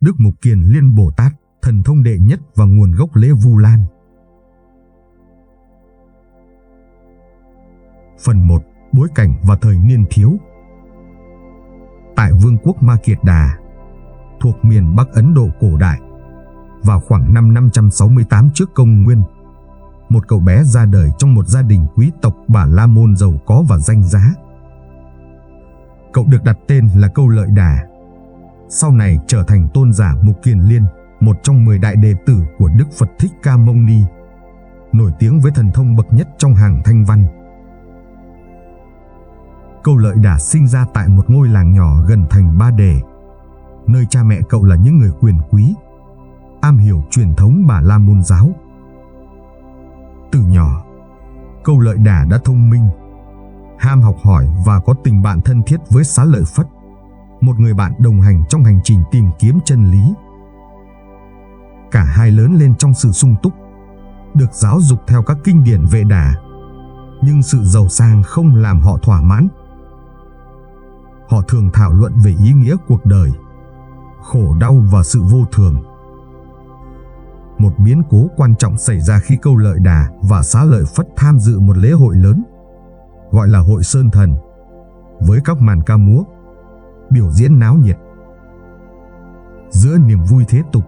Đức Mục Kiền Liên Bồ Tát, thần thông đệ nhất và nguồn gốc lễ Vu Lan. Phần 1. Bối cảnh và thời niên thiếu. Tại Vương quốc Ma Kiệt Đà, thuộc miền Bắc Ấn Độ cổ đại, vào khoảng năm 568 trước công nguyên, một cậu bé ra đời trong một gia đình quý tộc Bà La Môn giàu có và danh giá. Cậu được đặt tên là Câu Lợi Đà, sau này trở thành tôn giả Mục Kiền Liên, một trong 10 đại đệ tử của Đức Phật Thích Ca Mâu Ni, nổi tiếng với thần thông bậc nhất trong hàng thanh văn. Câu Lợi Đà sinh ra tại một ngôi làng nhỏ gần thành Ba Đề, nơi cha mẹ cậu là những người quyền quý, am hiểu truyền thống Bà La Môn giáo. Từ nhỏ, Câu Lợi Đà đã thông minh, ham học hỏi và có tình bạn thân thiết với Xá Lợi Phất, một người bạn đồng hành trong hành trình tìm kiếm chân lý. Cả hai lớn lên trong sự sung túc, được giáo dục theo các kinh điển Vệ Đà, nhưng sự giàu sang không làm họ thỏa mãn. Họ thường thảo luận về ý nghĩa cuộc đời, khổ đau và sự vô thường. Một biến cố quan trọng xảy ra khi Câu Lợi Đà và Xá Lợi Phất tham dự một lễ hội lớn, gọi là Hội Sơn Thần, với các màn ca múa, biểu diễn náo nhiệt. Giữa niềm vui thế tục,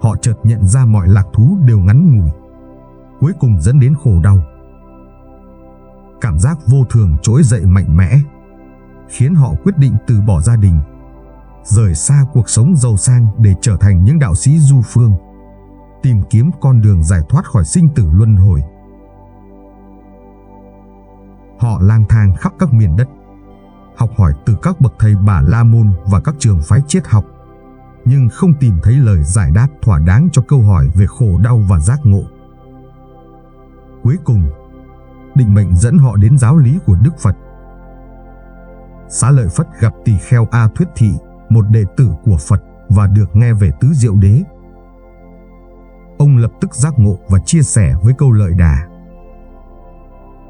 họ chợt nhận ra mọi lạc thú đều ngắn ngủi, cuối cùng dẫn đến khổ đau. Cảm giác vô thường trỗi dậy mạnh mẽ, khiến họ quyết định từ bỏ gia đình, rời xa cuộc sống giàu sang để trở thành những đạo sĩ du phương, tìm kiếm con đường giải thoát khỏi sinh tử luân hồi. Họ lang thang khắp các miền đất, học hỏi từ các bậc thầy Bà La Môn và các trường phái triết học, nhưng không tìm thấy lời giải đáp thỏa đáng cho câu hỏi về khổ đau và giác ngộ. Cuối cùng, định mệnh dẫn họ đến giáo lý của Đức Phật. Xá Lợi Phất gặp tỳ kheo A Thuyết Thị, một đệ tử của Phật, và được nghe về tứ diệu đế. Ông lập tức giác ngộ và chia sẻ với Câu Lợi Đà.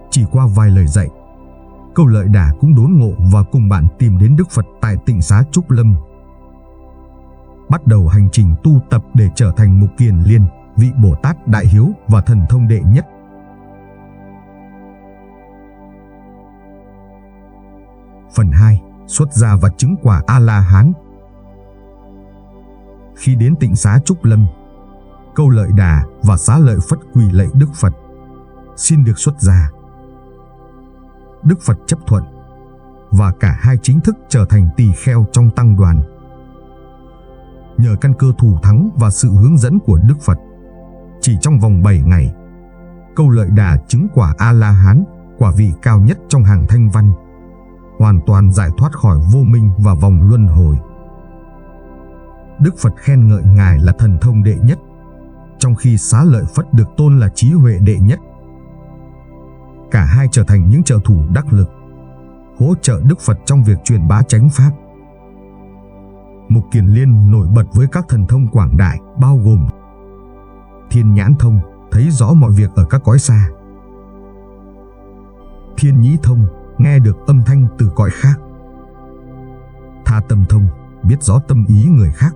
Chỉ qua vài lời dạy, Câu Lợi Đà cũng đốn ngộ và cùng bạn tìm đến Đức Phật tại Tịnh Xá Trúc Lâm, bắt đầu hành trình tu tập để trở thành Mục Kiền Liên, vị Bồ Tát đại hiếu và thần thông đệ nhất. Phần 2. Xuất gia và chứng quả A-la-hán. Khi đến Tịnh Xá Trúc Lâm, Câu Lợi Đà và Xá Lợi Phất quỳ lạy Đức Phật, xin được xuất gia. Đức Phật chấp thuận, và cả hai chính thức trở thành tỳ kheo trong tăng đoàn. Nhờ căn cơ thù thắng và sự hướng dẫn của Đức Phật, chỉ trong vòng 7 ngày, Câu Lợi Đà chứng quả A-la-hán, quả vị cao nhất trong hàng thanh văn, hoàn toàn giải thoát khỏi vô minh và vòng luân hồi. Đức Phật khen ngợi Ngài là thần thông đệ nhất, trong khi Xá Lợi Phất được tôn là trí huệ đệ nhất. Cả hai trở thành những trợ thủ đắc lực, hỗ trợ Đức Phật trong việc truyền bá chánh pháp. Mục Kiền Liên nổi bật với các thần thông quảng đại, bao gồm Thiên Nhãn Thông, thấy rõ mọi việc ở các cõi xa; Thiên Nhĩ Thông, nghe được âm thanh từ cõi khác; Tha Tâm Thông, biết rõ tâm ý người khác;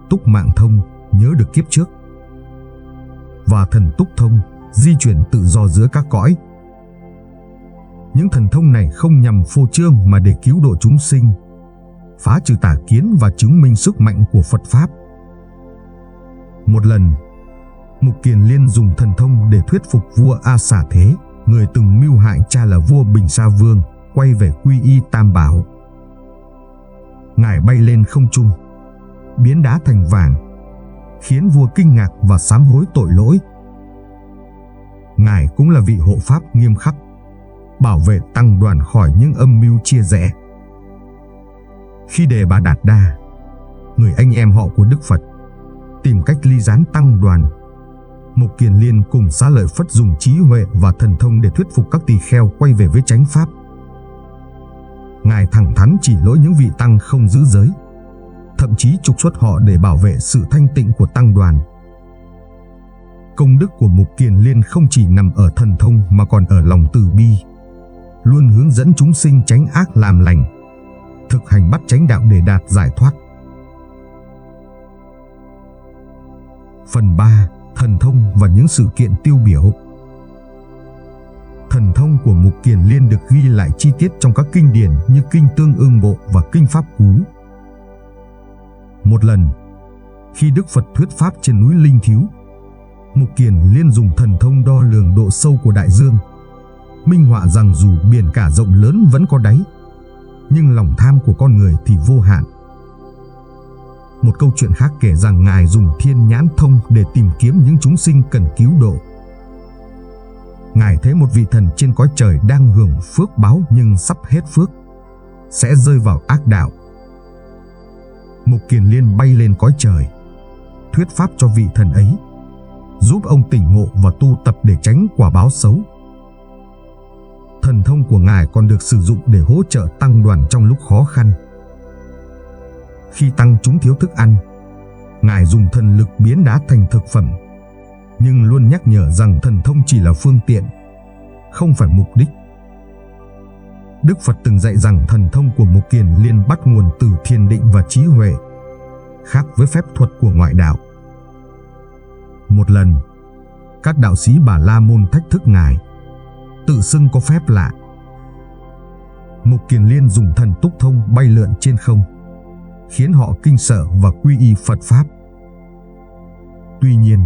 Túc Mạng Thông, nhớ được kiếp trước; và Thần Túc Thông, di chuyển tự do giữa các cõi. Những thần thông này không nhằm phô trương mà để cứu độ chúng sinh, phá trừ tà kiến và chứng minh sức mạnh của Phật Pháp. Một lần, Mục Kiền Liên dùng thần thông để thuyết phục vua A Xà Thế, người từng mưu hại cha là vua Bình Sa Vương, quay về quy y Tam Bảo. Ngài bay lên không trung, biến đá thành vàng, khiến vua kinh ngạc và sám hối tội lỗi. Ngài cũng là vị hộ pháp nghiêm khắc, bảo vệ tăng đoàn khỏi những âm mưu chia rẽ. Khi Đề Bà Đạt Đa, người anh em họ của Đức Phật, tìm cách ly gián tăng đoàn, Mục Kiền Liên cùng Xá Lợi Phất dùng trí huệ và thần thông để thuyết phục các tỳ kheo quay về với chánh pháp. Ngài thẳng thắn chỉ lỗi những vị tăng không giữ giới, thậm chí trục xuất họ để bảo vệ sự thanh tịnh của tăng đoàn. Công đức của Mục Kiền Liên không chỉ nằm ở thần thông mà còn ở lòng từ bi, luôn hướng dẫn chúng sinh tránh ác làm lành, thực hành bắt chánh đạo để đạt giải thoát. Phần 3. Thần thông và những sự kiện tiêu biểu. Thần thông của Mục Kiền Liên được ghi lại chi tiết trong các kinh điển như Kinh Tương Ưng Bộ và Kinh Pháp Cú. Một lần, khi Đức Phật thuyết pháp trên núi Linh Thiếu, Mục Kiền Liên dùng thần thông đo lường độ sâu của đại dương, minh họa rằng dù biển cả rộng lớn vẫn có đáy, nhưng lòng tham của con người thì vô hạn. Một câu chuyện khác kể rằng Ngài dùng thiên nhãn thông để tìm kiếm những chúng sinh cần cứu độ. Ngài thấy một vị thần trên cõi trời đang hưởng phước báo nhưng sắp hết phước, sẽ rơi vào ác đạo. Mục Kiền Liên bay lên cõi trời, thuyết pháp cho vị thần ấy, giúp ông tỉnh ngộ và tu tập để tránh quả báo xấu. Thần thông của Ngài còn được sử dụng để hỗ trợ tăng đoàn trong lúc khó khăn. Khi tăng chúng thiếu thức ăn, Ngài dùng thần lực biến đá thành thực phẩm, nhưng luôn nhắc nhở rằng thần thông chỉ là phương tiện, không phải mục đích. Đức Phật từng dạy rằng thần thông của Mục Kiền Liên bắt nguồn từ thiền định và trí huệ, khác với phép thuật của ngoại đạo. Một lần, các đạo sĩ Bà La Môn thách thức Ngài, tự xưng có phép lạ. Mục Kiền Liên dùng thần túc thông bay lượn trên không, khiến họ kinh sợ và quy y Phật Pháp. Tuy nhiên,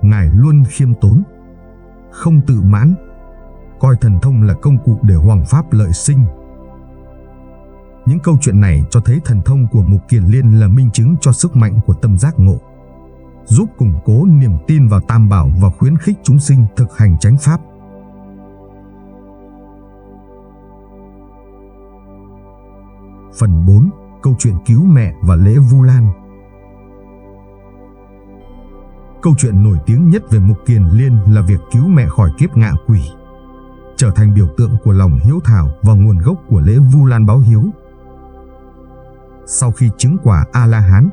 Ngài luôn khiêm tốn, không tự mãn, coi thần thông là công cụ để hoằng pháp lợi sinh. Những câu chuyện này cho thấy thần thông của Mục Kiền Liên là minh chứng cho sức mạnh của tâm giác ngộ, giúp củng cố niềm tin vào Tam Bảo và khuyến khích chúng sinh thực hành chánh pháp. Phần 4. Câu chuyện cứu mẹ và lễ Vu Lan. Câu chuyện nổi tiếng nhất về Mục Kiền Liên là việc cứu mẹ khỏi kiếp ngạ quỷ, trở thành biểu tượng của lòng hiếu thảo và nguồn gốc của lễ Vu Lan báo hiếu. Sau khi chứng quả A-la-hán,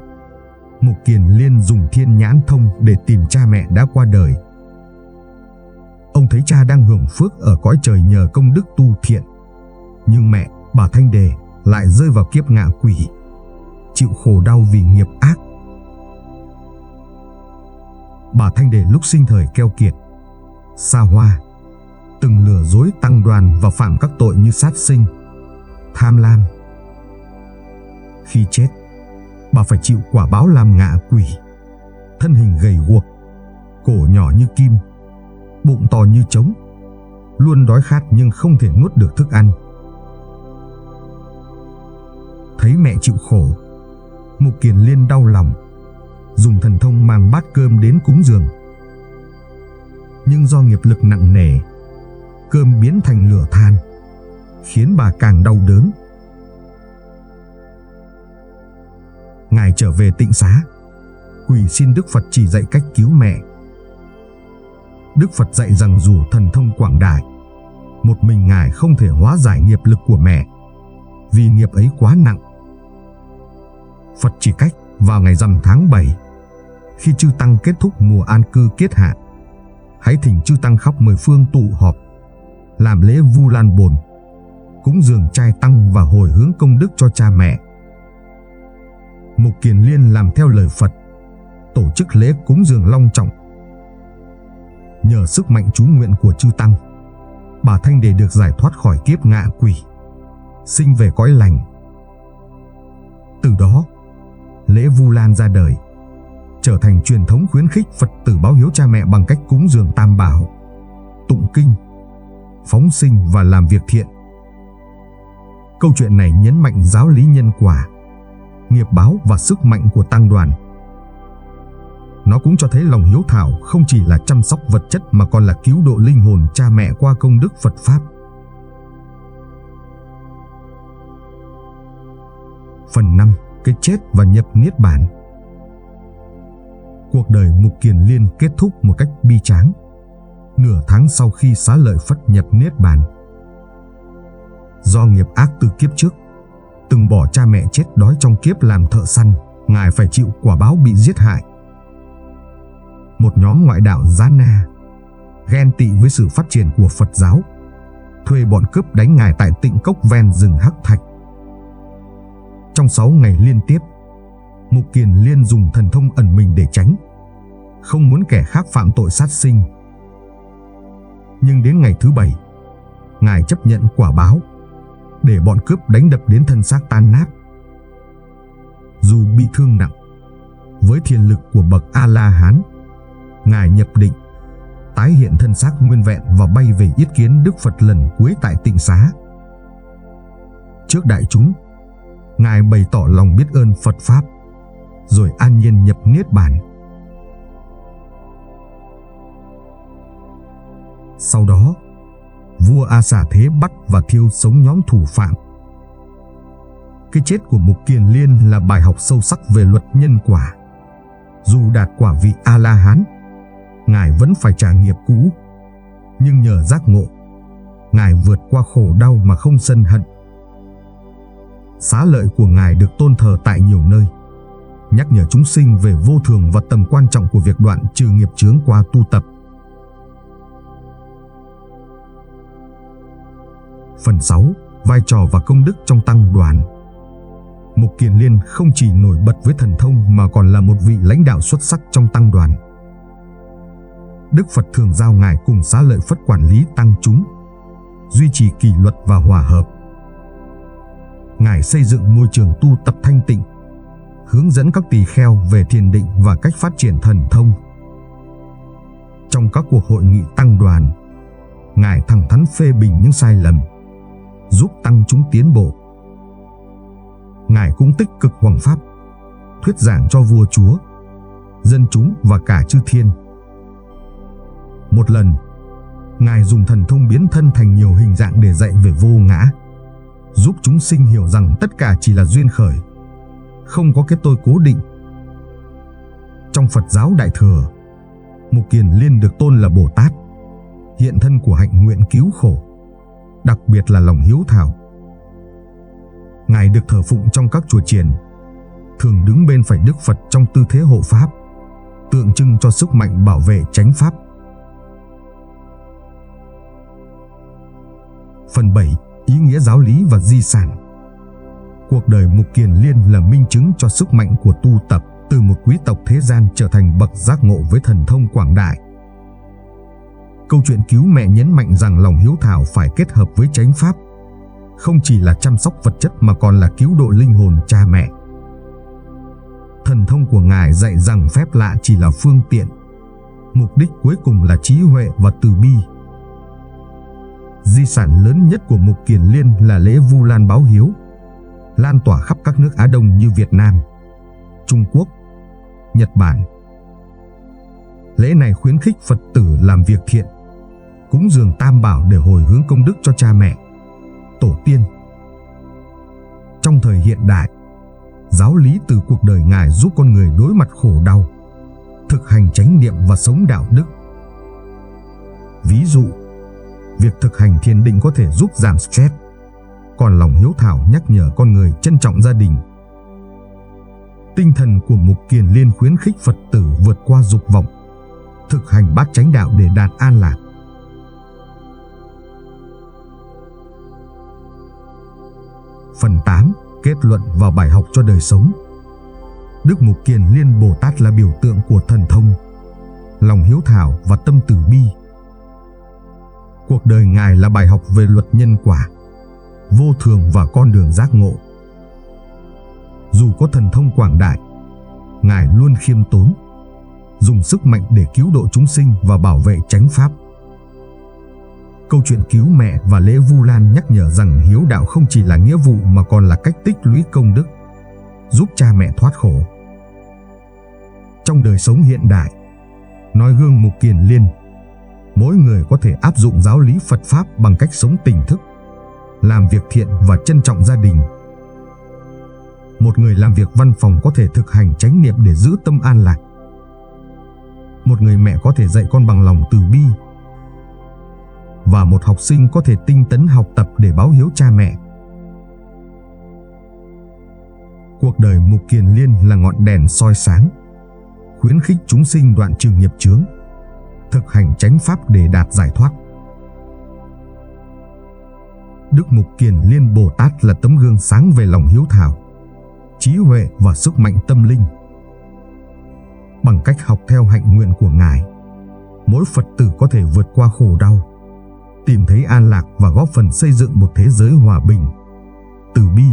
Mục Kiền Liên dùng thiên nhãn thông để tìm cha mẹ đã qua đời. Ông thấy cha đang hưởng phước ở cõi trời nhờ công đức tu thiện, nhưng mẹ, bà Thanh Đề, lại rơi vào kiếp ngạ quỷ, chịu khổ đau vì nghiệp ác. Bà Thanh Đề lúc sinh thời keo kiệt, xa hoa, từng lừa dối tăng đoàn và phạm các tội như sát sinh, tham lam. Khi chết, bà phải chịu quả báo làm ngạ quỷ, thân hình gầy guộc, cổ nhỏ như kim, bụng to như trống, luôn đói khát nhưng không thể nuốt được thức ăn. Thấy mẹ chịu khổ, Mục Kiền Liên đau lòng, dùng thần thông mang bát cơm đến cúng dường. Nhưng do nghiệp lực nặng nề, cơm biến thành lửa than, khiến bà càng đau đớn. Ngài trở về Tịnh Xá, quỳ xin Đức Phật chỉ dạy cách cứu mẹ. Đức Phật dạy rằng dù thần thông quảng đại, một mình Ngài không thể hóa giải nghiệp lực của mẹ, vì nghiệp ấy quá nặng. Phật chỉ cách vào ngày rằm tháng 7, khi chư tăng kết thúc mùa an cư kiết hạ, hãy thỉnh chư tăng khắp mười phương tụ họp, làm lễ Vu Lan bồn, cúng dường trai tăng và hồi hướng công đức cho cha mẹ. Mục Kiền Liên làm theo lời Phật, tổ chức lễ cúng dường long trọng. Nhờ sức mạnh chú nguyện của chư tăng, bà Thanh Đề được giải thoát khỏi kiếp ngạ quỷ, sinh về cõi lành. Từ đó, lễ Vu Lan ra đời, trở thành truyền thống khuyến khích Phật tử báo hiếu cha mẹ bằng cách cúng dường Tam Bảo, tụng kinh, phóng sinh và làm việc thiện. Câu chuyện này nhấn mạnh giáo lý nhân quả, nghiệp báo và sức mạnh của tăng đoàn. Nó cũng cho thấy lòng hiếu thảo không chỉ là chăm sóc vật chất mà còn là cứu độ linh hồn cha mẹ qua công đức Phật Pháp. Phần 5. Cái chết và nhập Niết Bàn. Cuộc đời Mục Kiền Liên kết thúc một cách bi tráng, nửa tháng sau khi Xá Lợi Phất nhập Niết Bàn. Do nghiệp ác từ kiếp trước, từng bỏ cha mẹ chết đói trong kiếp làm thợ săn, Ngài phải chịu quả báo bị giết hại. Một nhóm ngoại đạo Giá Na, ghen tị với sự phát triển của Phật giáo, thuê bọn cướp đánh Ngài tại Tịnh Cốc ven rừng Hắc Thạch. Trong 6 ngày liên tiếp, Mục Kiền Liên dùng thần thông ẩn mình để tránh, không muốn kẻ khác phạm tội sát sinh. Nhưng đến ngày thứ 7, Ngài chấp nhận quả báo, để bọn cướp đánh đập đến thân xác tan nát. Dù bị thương nặng, với thiền lực của bậc A-la-hán, Ngài nhập định, tái hiện thân xác nguyên vẹn và bay về yết kiến Đức Phật lần cuối tại Tịnh Xá. Trước đại chúng, Ngài bày tỏ lòng biết ơn Phật Pháp, rồi an nhiên nhập Niết Bàn. Sau đó, vua A Xà Thế bắt và thiêu sống nhóm thủ phạm. Cái chết của Mục Kiền Liên là bài học sâu sắc về luật nhân quả. Dù đạt quả vị A-la-hán, Ngài vẫn phải trả nghiệp cũ, nhưng nhờ giác ngộ, Ngài vượt qua khổ đau mà không sân hận. Xá lợi của Ngài được tôn thờ tại nhiều nơi, nhắc nhở chúng sinh về vô thường và tầm quan trọng của việc đoạn trừ nghiệp chướng qua tu tập. Phần 6. Vai trò và công đức trong tăng đoàn. Mục Kiền Liên không chỉ nổi bật với thần thông mà còn là một vị lãnh đạo xuất sắc trong tăng đoàn. Đức Phật thường giao Ngài cùng Xá Lợi Phất quản lý tăng chúng, duy trì kỷ luật và hòa hợp. Ngài xây dựng môi trường tu tập thanh tịnh, hướng dẫn các tỳ kheo về thiền định và cách phát triển thần thông. Trong các cuộc hội nghị tăng đoàn, Ngài thẳng thắn phê bình những sai lầm, giúp tăng chúng tiến bộ. Ngài cũng tích cực hoằng pháp, thuyết giảng cho vua chúa, dân chúng và cả chư thiên. Một lần, Ngài dùng thần thông biến thân thành nhiều hình dạng để dạy về vô ngã, giúp chúng sinh hiểu rằng tất cả chỉ là duyên khởi, không có cái tôi cố định. Trong Phật giáo Đại Thừa, Mục Kiền Liên được tôn là Bồ Tát, hiện thân của hạnh nguyện cứu khổ, đặc biệt là lòng hiếu thảo. Ngài được thờ phụng trong các chùa chiền, thường đứng bên phải Đức Phật trong tư thế hộ pháp, tượng trưng cho sức mạnh bảo vệ chánh pháp. Phần 7. Ý nghĩa giáo lý và di sản. Cuộc đời Mục Kiền Liên là minh chứng cho sức mạnh của tu tập, từ một quý tộc thế gian trở thành bậc giác ngộ với thần thông quảng đại. Câu chuyện cứu mẹ nhấn mạnh rằng lòng hiếu thảo phải kết hợp với chánh pháp, không chỉ là chăm sóc vật chất mà còn là cứu độ linh hồn cha mẹ. Thần thông của Ngài dạy rằng phép lạ chỉ là phương tiện, mục đích cuối cùng là trí huệ và từ bi. Di sản lớn nhất của Mục Kiền Liên là lễ Vu Lan báo hiếu, lan tỏa khắp các nước Á Đông như Việt Nam, Trung Quốc, Nhật Bản. Lễ này khuyến khích Phật tử làm việc thiện, cúng dường tam bảo để hồi hướng công đức cho cha mẹ, tổ tiên. Trong thời hiện đại, giáo lý từ cuộc đời Ngài giúp con người đối mặt khổ đau, thực hành chánh niệm và sống đạo đức. Ví dụ, việc thực hành thiền định có thể giúp giảm stress, còn lòng hiếu thảo nhắc nhở con người trân trọng gia đình. Tinh thần của Mục Kiền Liên khuyến khích Phật tử vượt qua dục vọng, thực hành bát chánh đạo để đạt an lạc. Phần 8. Kết luận và bài học cho đời sống. Đức Mục Kiền Liên Bồ Tát là biểu tượng của thần thông, lòng hiếu thảo và tâm từ bi. Cuộc đời Ngài là bài học về luật nhân quả, vô thường và con đường giác ngộ. Dù có thần thông quảng đại, Ngài luôn khiêm tốn, dùng sức mạnh để cứu độ chúng sinh và bảo vệ chánh pháp. Câu chuyện cứu mẹ và lễ Vu Lan nhắc nhở rằng hiếu đạo không chỉ là nghĩa vụ mà còn là cách tích lũy công đức, giúp cha mẹ thoát khổ. Trong đời sống hiện đại, noi gương Mục Kiền Liên, mỗi người có thể áp dụng giáo lý Phật Pháp bằng cách sống tỉnh thức, làm việc thiện và trân trọng gia đình. Một người làm việc văn phòng có thể thực hành chánh niệm để giữ tâm an lạc. Một người mẹ có thể dạy con bằng lòng từ bi. Và một học sinh có thể tinh tấn học tập để báo hiếu cha mẹ. Cuộc đời Mục Kiền Liên là ngọn đèn soi sáng, khuyến khích chúng sinh đoạn trừ nghiệp chướng, thực hành chánh pháp để đạt giải thoát. Đức Mục Kiền Liên Bồ Tát là tấm gương sáng về lòng hiếu thảo, trí huệ và sức mạnh tâm linh. Bằng cách học theo hạnh nguyện của Ngài, mỗi Phật tử có thể vượt qua khổ đau, tìm thấy an lạc và góp phần xây dựng một thế giới hòa bình, từ bi